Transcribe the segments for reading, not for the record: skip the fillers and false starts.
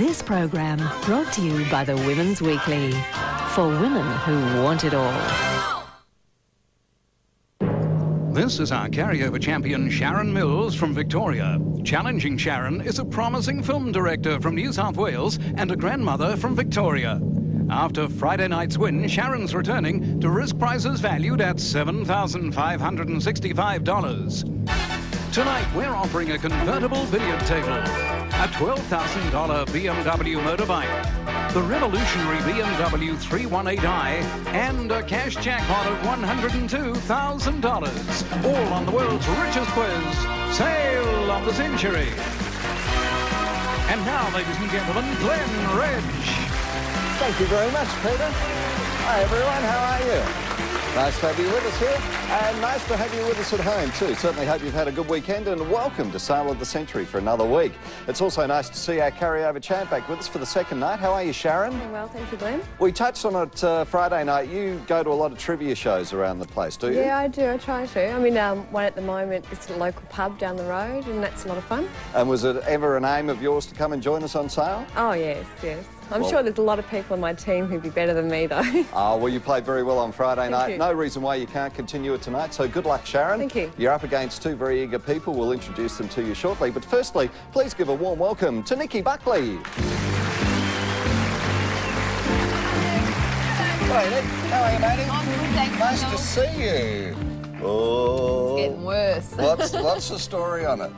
This program brought to you by the Women's Weekly. For women who want it all. This is our carryover champion Sharon Mills from Victoria. Challenging Sharon is a promising film director from New South Wales and a grandmother from Victoria. After Friday night's win, Sharon's returning to risk prizes valued at $7,565. Tonight, we're offering a convertible billiard table, a $12,000 BMW motorbike, the revolutionary BMW 318i, and a cash jackpot of $102,000. All on the world's richest quiz, Sale of the Century. And now, ladies and gentlemen, Glenn Reg. Thank you very much, Peter. Hi, everyone. How are you? Nice to have you with us here, and nice to have you with us at home too. Certainly hope you've had a good weekend, and welcome to Sale of the Century for another week. It's also nice to see our carryover champ back with us for the second night. How are you, Sharon? Doing well, thank you, Glenn. We touched on it Friday night. You go to a lot of trivia shows around the place, do you? Yeah, I do. I try to. I mean, one at the moment is a local pub down the road, and that's a lot of fun. And was it ever an aim of yours to come and join us on Sale? Oh, yes, yes. I'm sure there's a lot of people on my team who'd be better than me, though. Oh, well, you played very well on Friday night. You. No reason why you can't continue it tonight, so good luck, Sharon. Thank you. You're up against two very eager people. We'll introduce them to you shortly. But firstly, please give a warm welcome to Nikki Buckley. Hello, Nick. How are you, matey? I'm good, thanks. Nice to see you. Oh. It's getting worse. What's the story on it?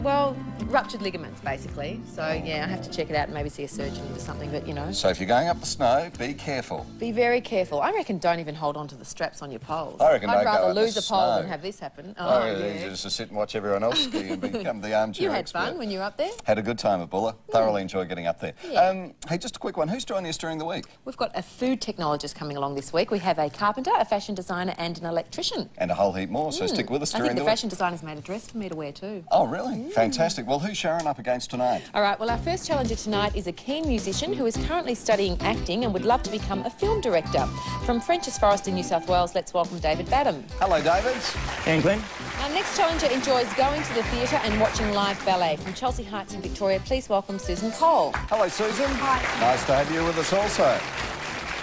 Well, ruptured ligaments, basically. So, yeah, I have to check it out and maybe see a surgeon or something, but, you know. So if you're going up the snow, be careful. Be very careful. I reckon don't even hold on to the straps on your poles. I reckon I'd don't go rather up the lose a pole snow. than have this happen. Oh, yeah. Just to sit and watch everyone else ski and become the armchair You had expert. fun when you were up there? Had a good time at Bulla. Thoroughly enjoyed getting up there. Yeah. Hey, just a quick one. Who's joining us during the week? We've got a food technologist coming along this week. We have a carpenter, a fashion designer and an electrician. And a whole heap more, so stick with us I during think the the week. fashion designer's made a dress for me to wear too. Oh, really? Fantastic. Well, who's Sharon up against tonight? All right, well, our first challenger tonight is a keen musician who is currently studying acting and would love to become a film director. From Frenchs Forest in New South Wales, let's welcome David Badham. Hello, David. And Glenn. Our next challenger enjoys going to the theatre and watching live ballet. From Chelsea Heights in Victoria, please welcome Susan Cole. Hello, Susan. Hi. Nice to have you with us also.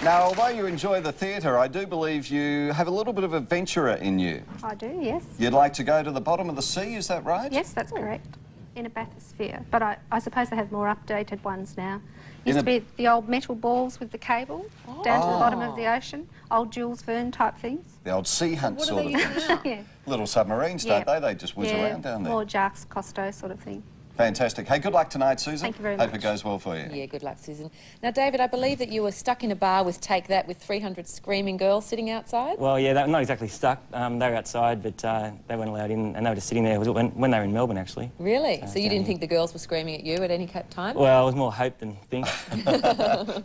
Now, although you enjoy the theatre, I do believe you have a little bit of a venturer in you. I do, yes. You'd like to go to the bottom of the sea, is that right? Yes, that's correct. In a bathysphere. But I suppose they have more updated ones now. In Used a- to be the old metal balls with the cable down to the bottom of the ocean. Old Jules Verne type things. The old sea hunt What are sort they of using thing. now? Yeah. Little submarines, don't they? They just whiz around down there. More Jacques Cousteau sort of thing. Fantastic. Hey, good luck tonight, Susan. Thank you very Hope much. it goes well for you. Yeah, good luck, Susan. Now, David, I believe that you were stuck in a bar with Take That with 300 screaming girls sitting outside? Well, yeah, they were not exactly stuck. They were outside, but they weren't allowed in, and they were just sitting there. It was when they were in Melbourne, actually. Really? So you down didn't here. think the girls were screaming at you at any time? Well, it was more hope than think.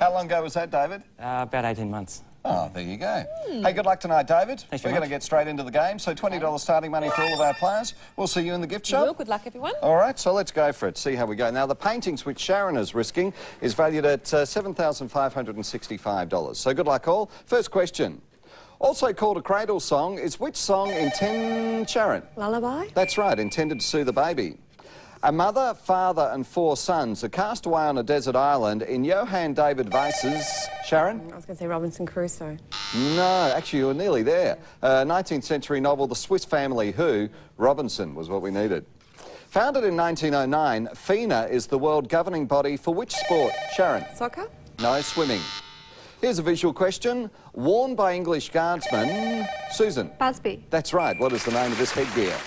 How long ago was that, David? About 18 months. Oh, there you go. Hey, good luck tonight, David. Thanks We're very going to much. get straight into the game. So $20 starting money for all of our players. We'll see you in the gift shop. Well, good luck, everyone. All right, so let's go for it, see how we go. Now, the paintings which Sharon is risking is valued at $7,565. So good luck all. First question. Also called a cradle song is which song Sharon? Lullaby? That's right, intended to soothe the baby. A mother, father and 4 sons are cast away on a desert island in Johann David Weiss's... Sharon? I was going to say Robinson Crusoe. No, actually, you were nearly there. 19th century novel, The Swiss Family Who, Robinson was what we needed. Founded in 1909, FINA is the world governing body for which sport? Sharon? Soccer? No, swimming. Here's a visual question. Worn by English guardsmen... Susan? Busby. That's right. What is the name of this headgear?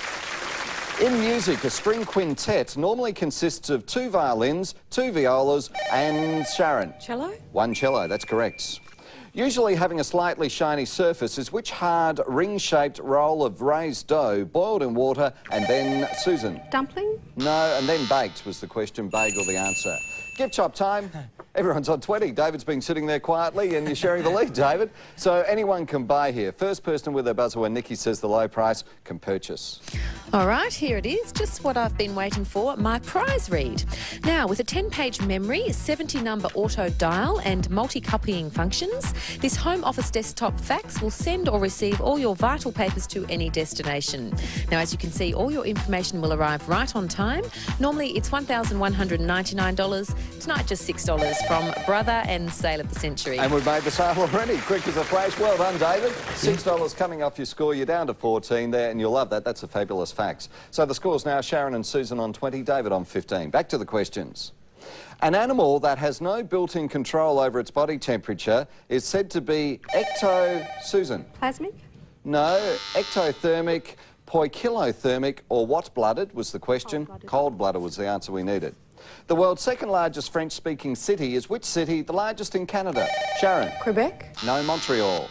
In music, a string quintet normally consists of 2 violins, 2 violas and... Sharon? Cello? 1 cello, that's correct. Usually having a slightly shiny surface is which hard, ring-shaped roll of raised dough boiled in water and then... Susan? Dumpling? No, and then baked was the question, bagel the answer. Gift shop time. Everyone's on 20. David's been sitting there quietly and you're sharing the lead, David. So anyone can buy here. First person with their buzzer when Nikki says the low price can purchase. All right, here it is, just what I've been waiting for, my prize read. Now, with a 10-page memory, 70-number auto dial and multi-copying functions, this home office desktop fax will send or receive all your vital papers to any destination. Now, as you can see, all your information will arrive right on time. Normally, it's $1,199. Tonight, just $6 from Brother and Sale of the Century. And we've made the sale already. Quick as a flash. Well done, David. $6 coming off your score. You're down to 14 there, and you'll love that. That's a fabulous fax. So the score's now Sharon and Susan on 20, David on 15. Back to the questions. An animal that has no built-in control over its body temperature is said to be Susan? Plasmic? No, ectothermic, poikilothermic, or what-blooded was the question. Cold-blooded was the answer we needed. The world's second largest French-speaking city is which city? The largest in Canada. Sharon? Quebec? No, Montreal.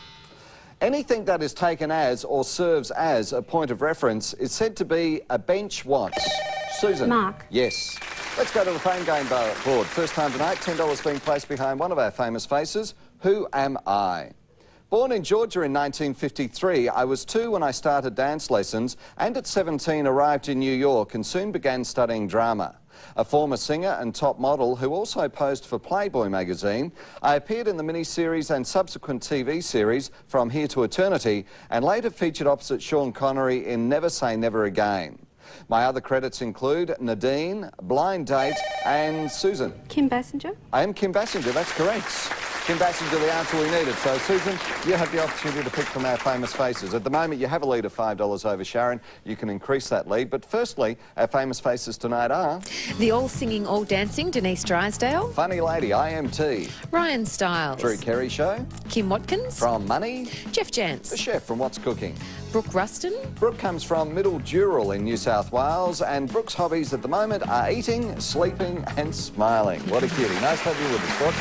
Anything that is taken as or serves as a point of reference is said to be a bench what? Susan? Mark. Yes. Let's go to the Fame Game board. First time tonight, $10 being placed behind one of our famous faces. Who am I? Born in Georgia in 1953, I was 2 when I started dance lessons and at 17 arrived in New York and soon began studying drama. A former singer and top model who also posed for Playboy magazine, I appeared in the miniseries and subsequent TV series From Here to Eternity and later featured opposite Sean Connery in Never Say Never Again. My other credits include Nadine, Blind Date and Susan. Kim Basinger? I am Kim Basinger, that's correct. Kim Basinger, the answer we needed. So, Susan, you have the opportunity to pick from our famous faces. At the moment, you have a lead of $5 over Sharon. You can increase that lead. But firstly, our famous faces tonight are... The all-singing, all-dancing Denise Drysdale. Funny Lady, IMT. Ryan Stiles. Drew Carey Show. Kim Watkins. From Money. Jeff Jantz. The chef from What's Cooking. Brooke Ruston. Brooke comes from Middle Dural in New South Wales, and Brooke's hobbies at the moment are eating, sleeping and smiling. What a cutie. Nice to have you with us, Brooke.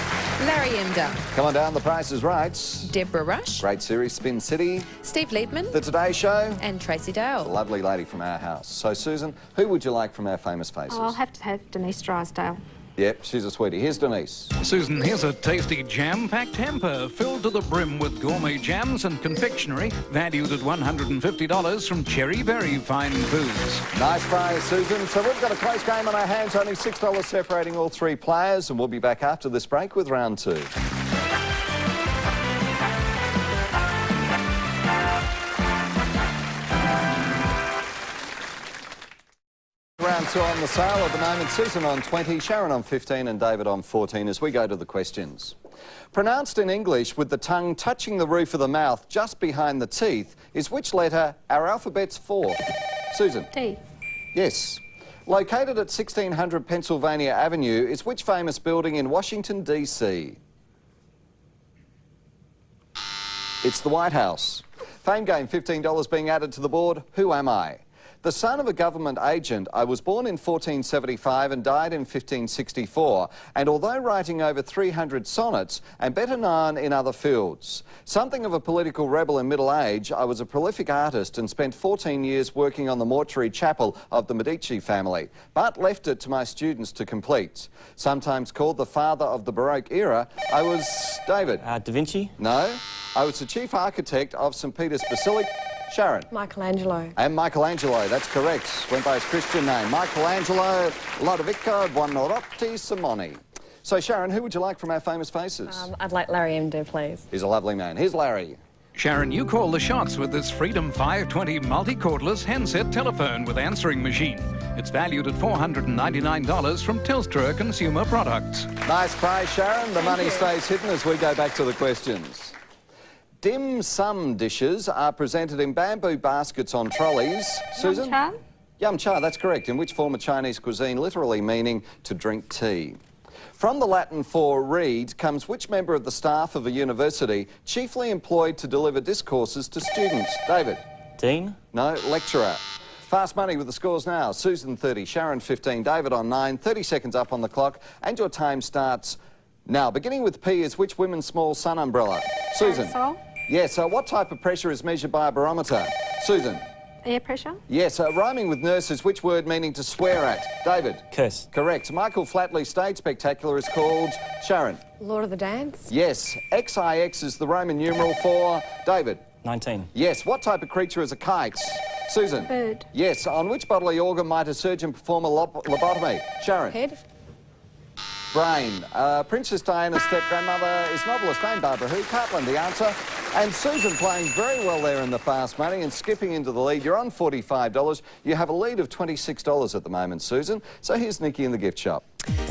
Larry Emder. Come on down, The Price is Right. Deborah Rush. Great series, Spin City. Steve Liebman. The Today Show. And Tracy A Dale. lovely lady from our house. So, Susan, who would you like from our famous faces? Oh, I'll have to have Denise Drysdale. Yep, she's a sweetie. Here's Denise. Susan, here's a tasty jam-packed hamper filled to the brim with gourmet jams and confectionery valued at $150 from Cherry Berry Fine Foods. Nice prize, Susan. So we've got a close game on our hands, only $6 separating all 3 players, and we'll be back after this break with round 2. Round 2 on the sale at the moment. Susan on 20, Sharon on 15 and David on 14 as we go to the questions. Pronounced in English with the tongue touching the roof of the mouth just behind the teeth is which letter our alphabet's fourth? Susan? D. Yes. Located at 1600 Pennsylvania Avenue is which famous building in Washington, D.C.? It's the White House. Fame Game, $15 being added to the board. Who am I? The son of a government agent, I was born in 1475 and died in 1564, and although writing over 300 sonnets and better known in other fields, something of a political rebel in middle age, I was a prolific artist and spent 14 years working on the mortuary chapel of the Medici family, but left it to my students to complete. Sometimes called the father of the Baroque era, I was David. Da Vinci? No, I was the chief architect of St. Peter's Basilica. Sharon? Michelangelo. And Michelangelo, that's correct. Went by his Christian name. Michelangelo Lodovico Buonarroti Simoni. So, Sharon, who would you like from our famous faces? I'd like Larry Emder, please. He's a lovely man. Here's Larry. Sharon, you call the shots with this Freedom 520 multi-cordless handset telephone with answering machine. It's valued at $499 from Telstra Consumer Products. Nice prize, Sharon. The money stays hidden as we go back to the questions. Dim sum dishes are presented in bamboo baskets on trolleys. Susan? Yum cha? Yum cha, that's correct. In which form of Chinese cuisine, literally meaning to drink tea. From the Latin for read comes which member of the staff of a university chiefly employed to deliver discourses to students? David? Dean? No, lecturer. Fast money with the scores now. Susan 30, Sharon 15, David on 9, 30 seconds up on the clock, and your time starts now. Beginning with P is which women's small sun umbrella? Susan? Parasol? Yes, so what type of pressure is measured by a barometer? Susan? Air pressure. Yes, rhyming with nurses, which word meaning to swear at? David? Curse. Correct. Michael Flatley's stage spectacular is called? Sharon? Lord of the Dance. Yes. XIX is the Roman numeral for? David? 19. Yes. What type of creature is a kite? Susan? Bird. Yes. On which bodily organ might a surgeon perform a lobotomy? Sharon? Head. Brain. Princess Diana's step-grandmother is novelist named Barbara Who? Cartland, the answer. And Susan playing very well there in the fast money and skipping into the lead. You're on $45. You have a lead of $26 at the moment, Susan. So here's Nikki in the gift shop.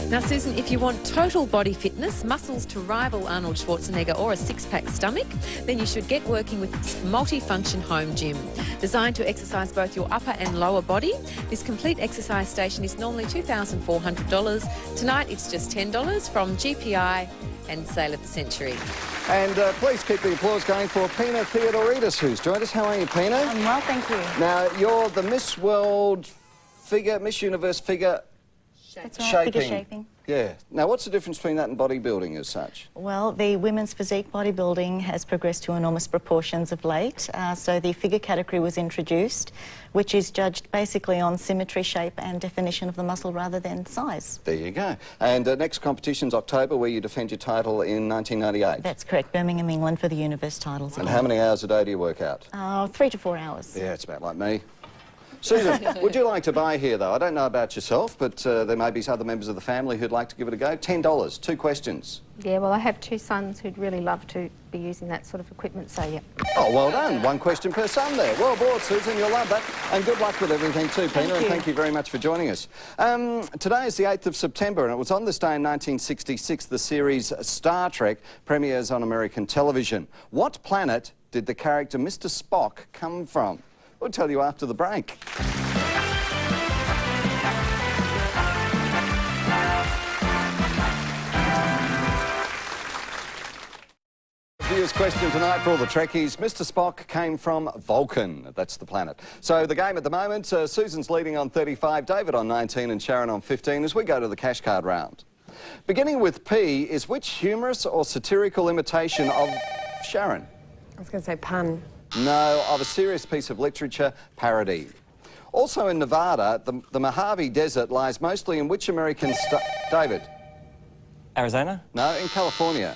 Now, Susan, if you want total body fitness, muscles to rival Arnold Schwarzenegger or a six-pack stomach, then you should get working with this multi-function home gym. Designed to exercise both your upper and lower body, this complete exercise station is normally $2,400. Tonight, it's just $10 from GPI and Sale of the Century. And please keep the applause going for Pina Theodoridis, who's joined us. How are you, Pina? I'm well, thank you. Now, you're the Miss World figure, Miss Universe figure... That's right, figure shaping. Yeah. Now, what's the difference between that and bodybuilding as such? Well, the women's physique bodybuilding has progressed to enormous proportions of late. So the figure category was introduced, which is judged basically on symmetry, shape and definition of the muscle rather than size. There you go. And next competition's October, where you defend your title in 1998. That's correct. Birmingham, England for the Universe titles. And how many hours a day do you work out? 3 to 4 hours. Yeah, it's about like me. Susan, would you like to buy here, though? I don't know about yourself, but there may be other members of the family who'd like to give it a go. $10, 2 questions. Yeah, well, I have 2 sons who'd really love to be using that sort of equipment, so yeah. Oh, well done. 1 question per son there. Well bought, Susan. You'll love that. And good luck with everything too, Pina, and thank you very much for joining us. Today is the 8th of September, and it was on this day in 1966 the series Star Trek premieres on American television. What planet did the character Mr. Spock come from? We'll tell you after the break. Viewers' question tonight for all the Trekkies. Mr. Spock came from Vulcan. That's the planet. So the game at the moment, Susan's leading on 35, David on 19 and Sharon on 15 as we go to the cash card round. Beginning with P is which humorous or satirical imitation of Sharon? I was going to say pun. No, of a serious piece of literature, parody. Also in Nevada, the Mojave Desert lies mostly in which American state? David? Arizona? No, in California.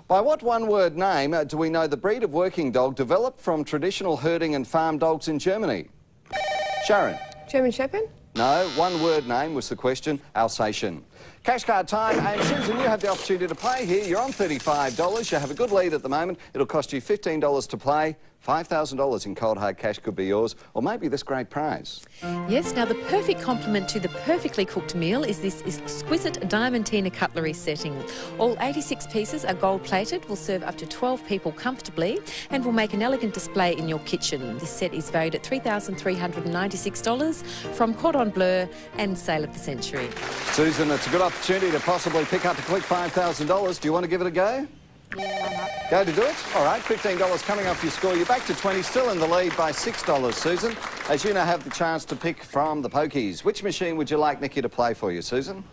By what one-word name do we know the breed of working dog developed from traditional herding and farm dogs in Germany? Sharon? German Shepherd? No, one-word name was the question, Alsatian. Cash card time, and Susan, you have the opportunity to play here. You're on $35. You have a good lead at the moment. It'll cost you $15 to play. $5,000 in cold hard cash could be yours, or maybe this great prize. Yes, now the perfect complement to the perfectly cooked meal is this exquisite Diamantina cutlery setting. All 86 pieces are gold-plated, will serve up to 12 people comfortably, and will make an elegant display in your kitchen. This set is valued at $3,396 from Cordon Bleu and Sale of the Century. Susan, it's a good opportunity to possibly pick up a quick $5,000. Do you want to give it a go? Yeah, why not? Go to do it? All right, $15 coming off your score. You're back to 20, still in the lead by $6, Susan. As you now have the chance to pick from the pokies. Which machine would you like Nikki to play for you, Susan?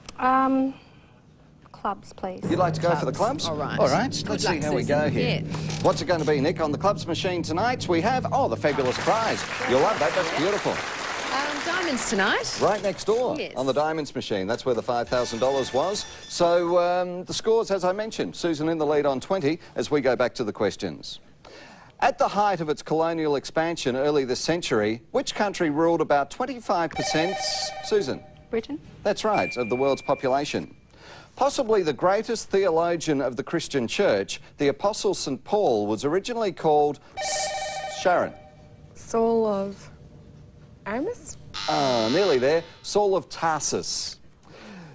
Clubs, please. You'd like to go for the clubs? All right. All right, let's see luck, how we Susan. go here. Yeah. What's it going to be, Nick? On the clubs machine tonight, we have, the fabulous prize. You'll love that, that's beautiful. Diamonds tonight. Right next door, Yes. on the diamonds machine. That's where the $5,000 was. So the scores, as I mentioned, Susan in the lead on 20 as we go back to the questions. At the height of its colonial expansion early this century, which country ruled about 25%, Susan? Britain? That's right, of the world's population. Possibly the greatest theologian of the Christian church, the Apostle St. Paul was originally called Sharon. Saul of Aramis? Nearly there. Saul of Tarsus.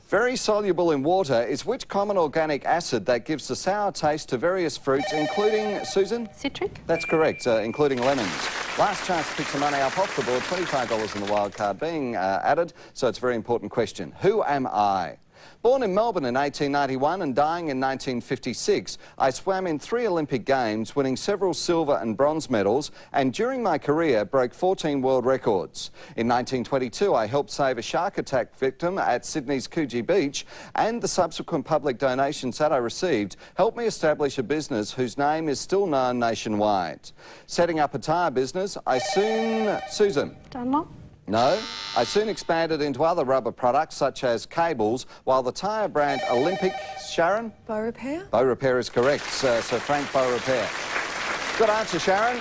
Very soluble in water is which common organic acid that gives the sour taste to various fruits, including, Susan? Citric? That's correct, including lemons. Last chance to pick some money up off the board, $25 in the wild card being added, so it's a very important question. Who am I? Born in Melbourne in 1891 and dying in 1956, I swam in 3 Olympic Games, winning several silver and bronze medals, and during my career broke 14 world records. In 1922, I helped save a shark attack victim at Sydney's Coogee Beach, and the subsequent public donations that I received helped me establish a business whose name is still known nationwide. Setting up a tyre business, Susan? Dunlop. No. I soon expanded into other rubber products such as cables, while the tyre brand Olympic... Sharon? Bow Repair? Bow Repair is correct, so Frank Bow Repair. Good answer, Sharon.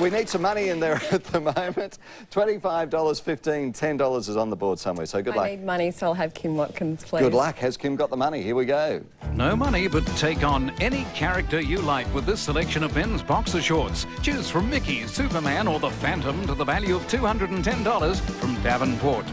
We need some money in there at the moment. $25, $15, $10 is on the board somewhere, so good luck. I need money, so I'll have Kim Watkins, please. Good luck. Has Kim got the money? Here we go. No money, but take on any character you like with this selection of men's boxer shorts. Choose from Mickey, Superman or the Phantom to the value of $210 from Davenport.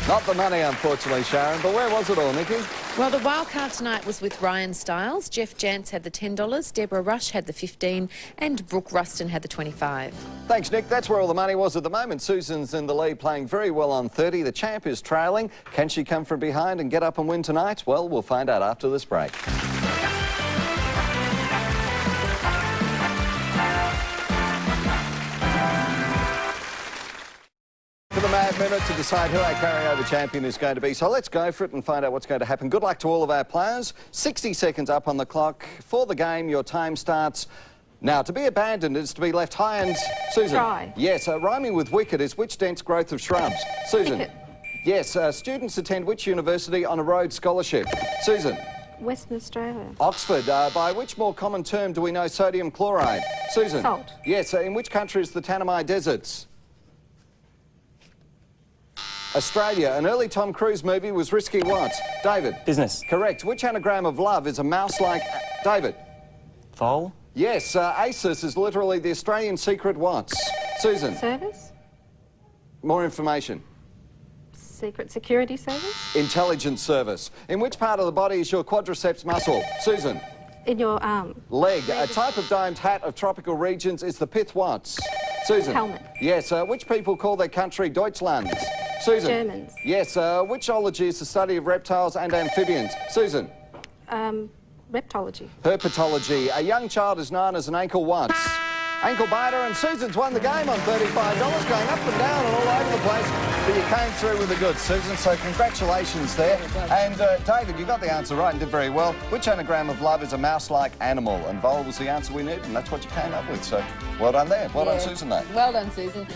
Not the money, unfortunately, Sharon, but where was it all, Nikki? Well, the wild card tonight was with Ryan Stiles. Jeff Jantz had the $10, Deborah Rush had the $15, and Brooke Ruston had the $25. Thanks, Nick. That's where all the money was at the moment. Susan's in the lead, playing very well on 30. The champ is trailing. Can she come from behind and get up and win tonight? Well, we'll find out after this break. To the Mad Minute to decide who our carryover champion is going to be. So let's go for it and find out what's going to happen. Good luck to all of our players. 60 seconds up on the clock for the game. Your time starts now. To be abandoned is to be left high and... Susan? Dry. Yes, rhyming with wicked is which dense growth of shrubs? Susan? Wicket. Yes, students attend which university on a Rhodes Scholarship? Susan? Western Australia. Oxford. By which more common term do we know sodium chloride? Susan? Salt. Yes, in which country is the Tanami Deserts? Australia. An early Tom Cruise movie was Risky what? David? Business. Correct. Which anagram of love is a mouse-like... David? Vole. Yes, ASIS is literally the Australian secret what? Susan? Service. More information. Secret Security Service. Intelligence Service. In which part of the body is your quadriceps muscle? Susan? In your arm. Leg. A type of domed hat of tropical regions is the pith what? Susan? Helmet. Yes, which people call their country Deutschland? Susan? Germans. Yes, which ology is the study of reptiles and amphibians? Susan? Reptology. Herpetology. A young child is known as an ankle what? Ankle biter, and Susan's won the game on $35, going up and down and all over the place. But you came through with the goods, Susan, so congratulations there. And David, you got the answer right and did very well. Which anagram of love is a mouse-like animal? And vole was the answer we needed, and that's what you came up with. So well done there. Well done, Susan, though. Well done, Susan.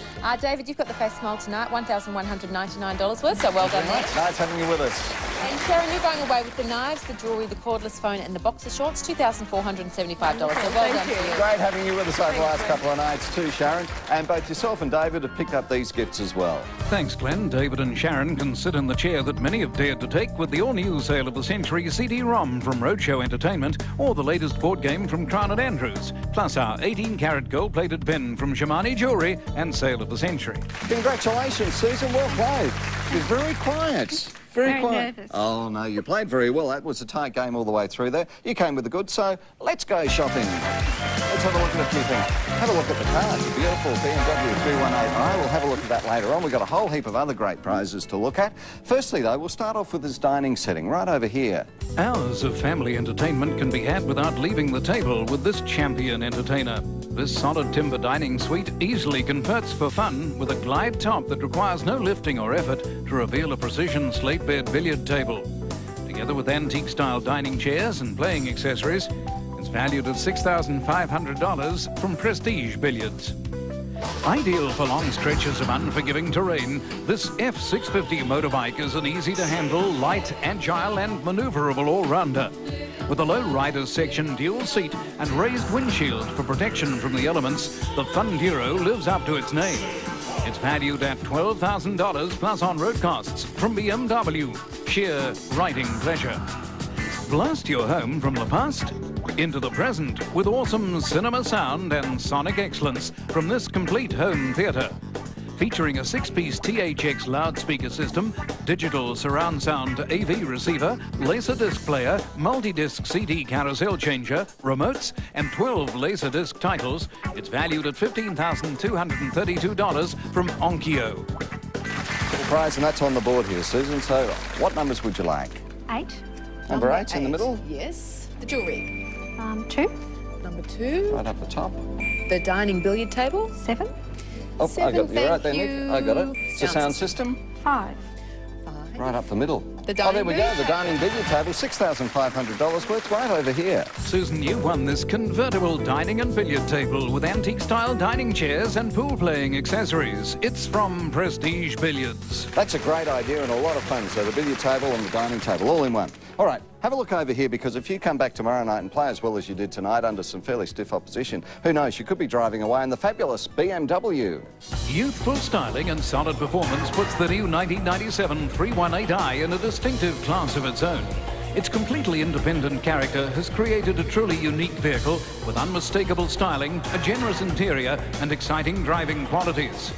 David, you've got the face smile tonight, $1,199 worth, so well done there. Nice having you with us. And Sharon, you're going away with the knives, the jewellery, the cordless phone and the boxer shorts, $2,475. So well done to you. Great having you with us over the last couple of nights too, Sharon. And both yourself and David have picked up these gifts as well. Thanks, Glenn. David and Sharon can sit in the chair that many have dared to take with the all-new Sale of the Century CD-ROM from Roadshow Entertainment or the latest board game from Crown and Andrews, plus our 18-carat gold-plated pen from Shimani Jewellery and Sale of the Century. Congratulations, Susan. Well played. You're very quiet. Very quiet. Nervous. Oh, no, you played very well. That was a tight game all the way through there. You came with the goods, so let's go shopping. Let's have a look at a few things. Have a look at the cars. A beautiful BMW 318i. We'll have a look at that later on. We've got a whole heap of other great prizes to look at. Firstly, though, we'll start off with this dining setting right over here. Hours of family entertainment can be had without leaving the table with this champion entertainer. This solid timber dining suite easily converts for fun with a glide top that requires no lifting or effort to reveal a precision slate bed billiard table. Together with antique-style dining chairs and playing accessories, it's valued at $6,500 from Prestige Billiards. Ideal for long stretches of unforgiving terrain, this F650 motorbike is an easy-to-handle, light, agile and manoeuvrable all-rounder. With a low rider's section dual seat and raised windshield for protection from the elements, the Funduro lives up to its name. It's valued at $12,000 plus on-road costs from BMW. Sheer riding pleasure. Blast your home from the past into the present with awesome cinema sound and sonic excellence from this complete home theatre. Featuring a 6-piece THX loudspeaker system, digital surround sound AV receiver, Laserdisc player, multi-disc CD carousel changer, remotes, and 12 Laserdisc titles, it's valued at $15,232 from Onkyo. Prize, and that's on the board here, Susan. So what numbers would you like? 8. Number 8 in the middle. Yes. The jewellery. 2. Number 2. Right up the top. The dining billiard table. 7. Oh, I 7, got you right there, thank Nick. I got it. you. It's a sound system. 5. 5. Right up the middle. The Oh, there dining we go. room. The dining billiard table, $6,500 worth, right over here. Susan, you won this convertible dining and billiard table with antique-style dining chairs and pool-playing accessories. It's from Prestige Billiards. That's a great idea and a lot of fun. So the billiard table and the dining table all in one. All right, have a look over here, because if you come back tomorrow night and play as well as you did tonight under some fairly stiff opposition, who knows, you could be driving away in the fabulous BMW. Youthful styling and solid performance puts the new 1997 318i in a distinctive class of its own. Its completely independent character has created a truly unique vehicle with unmistakable styling, a generous interior and exciting driving qualities.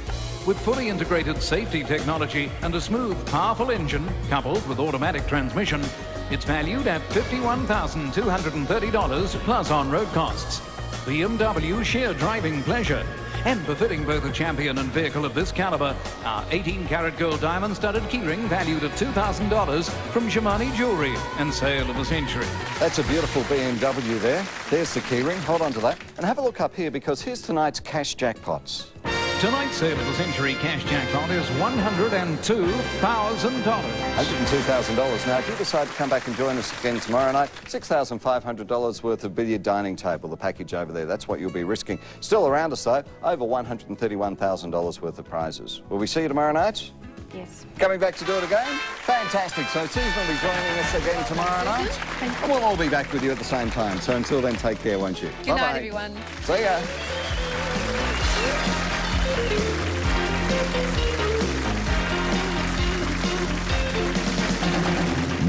With fully integrated safety technology and a smooth, powerful engine coupled with automatic transmission, it's valued at $51,230 plus on-road costs. BMW sheer driving pleasure. And befitting both a champion and vehicle of this caliber, our 18-karat gold diamond-studded keyring valued at $2,000 from Shimani Jewellery and sale of the century. That's a beautiful BMW there. There's the keyring. Hold on to that. And have a look up here, because here's tonight's cash jackpots. Tonight's sale of the century cash jackpot is $102,000. $102,000. Now, if you decide to come back and join us again tomorrow night, $6,500 worth of billiard dining table, the package over there. That's what you'll be risking. Still around us, though, over $131,000 worth of prizes. Will we see you tomorrow night? Yes. Coming back to do it again? Fantastic. So Susan will be joining us again tomorrow night. And we'll all be back with you at the same time. So until then, take care, won't you? Good night, Bye-bye. everyone. See ya.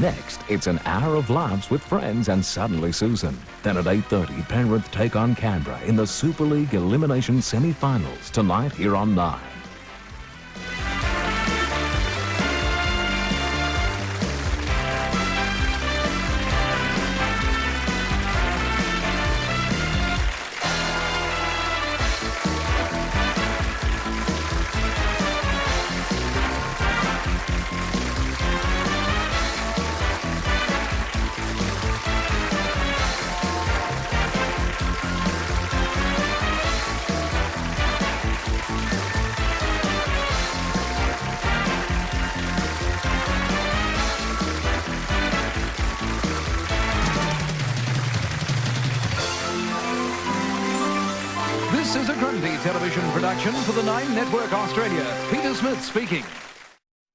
Next, it's an hour of laughs with friends and Suddenly Susan. Then at 8:30, Penrith take on Canberra in the Super League Elimination Semi-Finals tonight here on 9. This is a Grundy television production for the Nine Network Australia. Peter Smith speaking.